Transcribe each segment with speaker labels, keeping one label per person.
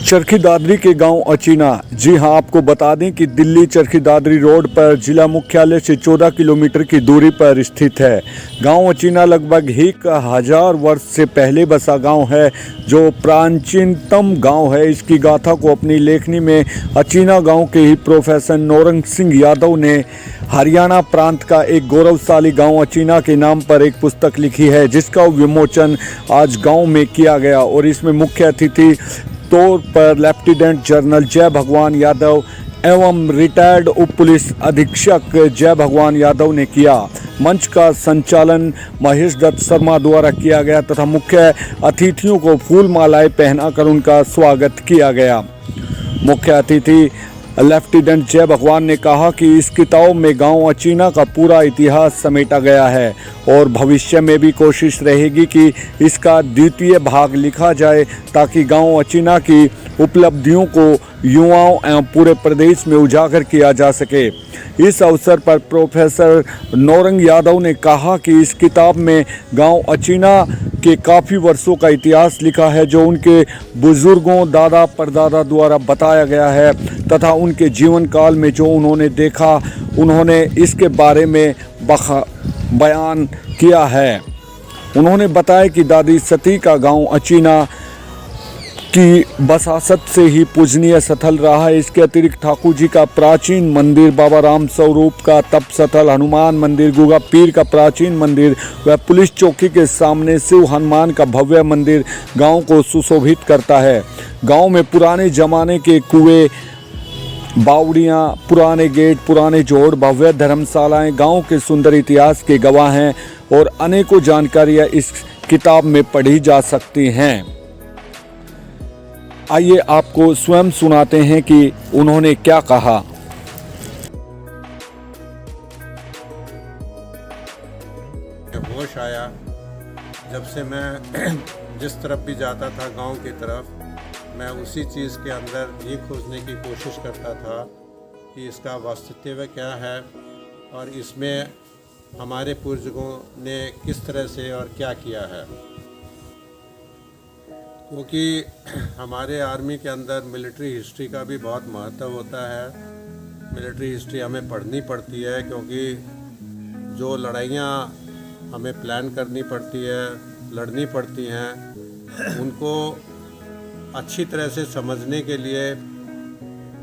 Speaker 1: चरखी दादरी के गांव अचीना। जी हां, आपको बता दें कि दिल्ली चरखी दादरी रोड पर जिला मुख्यालय से 14 किलोमीटर की दूरी पर स्थित है। गांव अचीना लगभग 1000 वर्ष से पहले बसा गांव है, जो प्राचीनतम गांव है। इसकी गाथा को अपनी लेखनी में अचीना गांव के ही प्रोफेसर नौरंग सिंह यादव ने हरियाणा प्रांत का एक गौरवशाली गांव अचीना के नाम पर एक पुस्तक लिखी है, जिसका विमोचन आज गांव में किया गया। और इसमें मुख्य अतिथि तौर पर लेफ्टिनेंट जनरल जय भगवान यादव एवं रिटायर्ड उप पुलिस अधीक्षक जय भगवान यादव ने किया। मंच का संचालन महेश दत्त शर्मा द्वारा किया गया तथा मुख्य अतिथियों को फूल मालाएं पहनाकर उनका स्वागत किया गया। मुख्य अतिथि लेफ्टिनेंट जय भगवान ने कहा कि इस किताब में गांव अचीना का पूरा इतिहास समेटा गया है और भविष्य में भी कोशिश रहेगी कि इसका द्वितीय भाग लिखा जाए, ताकि गांव अचीना की उपलब्धियों को युवाओं एवं पूरे प्रदेश में उजागर किया जा सके। इस अवसर पर प्रोफेसर नौरंग यादव ने कहा कि इस किताब में गांव अचीना के काफ़ी वर्षों का इतिहास लिखा है, जो उनके बुजुर्गों दादा परदादा द्वारा बताया गया है तथा उनके जीवन काल में जो उन्होंने देखा, उन्होंने इसके बारे में बयान किया है। उन्होंने बताया कि दादी सती का गांव अचीना की बसासत से ही पूजनीय स्थल रहा है। इसके अतिरिक्त ठाकुर जी का प्राचीन मंदिर, बाबा राम स्वरूप का तप स्थल, हनुमान मंदिर, गुगा पीर का प्राचीन मंदिर व पुलिस चौकी के सामने शिव हनुमान का भव्य मंदिर गांव को सुशोभित करता है। गांव में पुराने जमाने के कुएं, बावड़ियाँ, पुराने गेट, पुराने जोड़, भव्य धर्मशालाएं गांव के सुंदर इतिहास के गवाह हैं और अनेकों जानकारियाँ इस किताब में पढ़ी जा सकती हैं। आइए आपको स्वयं सुनाते हैं कि उन्होंने क्या कहा।
Speaker 2: होश आया जब से मैं जिस तरफ भी जाता था गांव की तरफ, मैं उसी चीज़ के अंदर ये खोजने की कोशिश करता था कि इसका वास्तविकता क्या है और इसमें हमारे पूर्वजों ने किस तरह से और क्या किया है। क्योंकि हमारे आर्मी के अंदर मिलिट्री हिस्ट्री का भी बहुत महत्व होता है। मिलिट्री हिस्ट्री हमें पढ़नी पड़ती है, क्योंकि जो लड़ाइयाँ हमें प्लान करनी पड़ती है, लड़नी पड़ती हैं, उनको अच्छी तरह से समझने के लिए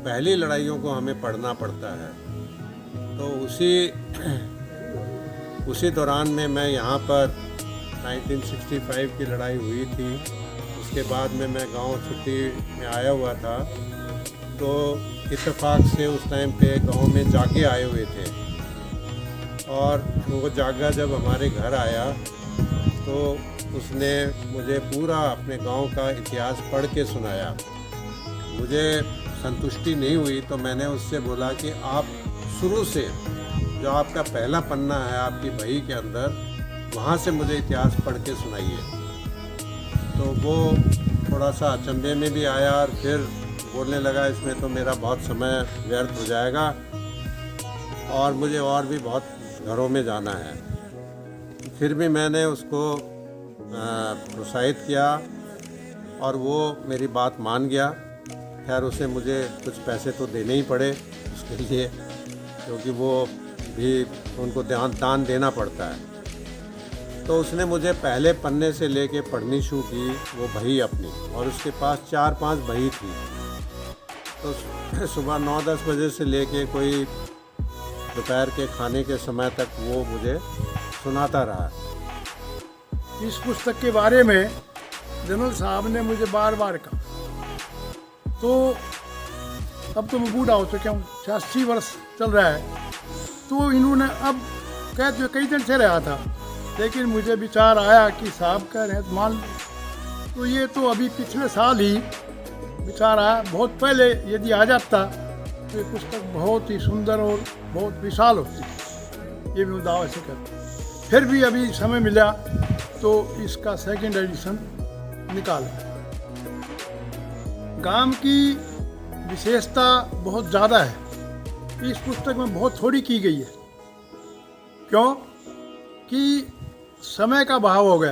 Speaker 2: पहली लड़ाइयों को हमें पढ़ना पड़ता है। तो उसी दौरान में मैं यहाँ पर 1965 की लड़ाई हुई थी। उसके बाद में मैं गांव छुट्टी में आया हुआ था, तो इत्तेफाक से उस टाइम पे गांव में जागे आए हुए थे और वो जागा जब हमारे घर आया तो उसने मुझे पूरा अपने गांव का इतिहास पढ़ के सुनाया। मुझे संतुष्टि नहीं हुई तो मैंने उससे बोला कि आप शुरू से जो आपका पहला पन्ना है आपकी बही के अंदर, वहाँ से मुझे इतिहास पढ़ के सुनाइए। तो वो थोड़ा सा अचंभे में भी आया और फिर बोलने लगा इसमें तो मेरा बहुत समय व्यर्थ हो जाएगा और मुझे और भी बहुत घरों में जाना है। फिर भी मैंने उसको प्रोत्साहित किया और वो मेरी बात मान गया। खैर उसे मुझे कुछ पैसे तो देने ही पड़े उसके लिए, क्योंकि वो भी उनको दान देना पड़ता है। तो उसने मुझे पहले पन्ने से लेके पढ़नी शुरू की वो बही अपनी, और उसके पास 4-5 बही थी। तो सुबह 9-10 बजे से लेके कोई दोपहर के खाने के समय तक वो मुझे सुनाता रहा।
Speaker 3: इस पुस्तक के बारे में जनरल साहब ने मुझे बार बार कहा, तो अब तो मैं बूढ़ा हो चुका हूँ, 86 वर्ष चल रहा है। तो इन्होंने अब कहते कई दिन से रहा था, लेकिन मुझे विचार आया कि साहब कह रहे हैं तो मान लो। तो ये तो अभी पिछले साल ही विचार आया, बहुत पहले यदि आ जाता तो ये पुस्तक बहुत ही सुंदर और बहुत विशाल होती, ये भी दावा से करता। फिर भी अभी समय मिला तो इसका सेकंड एडिशन निकाला। गांव की विशेषता बहुत ज़्यादा है, इस पुस्तक में बहुत थोड़ी की गई है। क्यों कि समय का बहाव हो गया।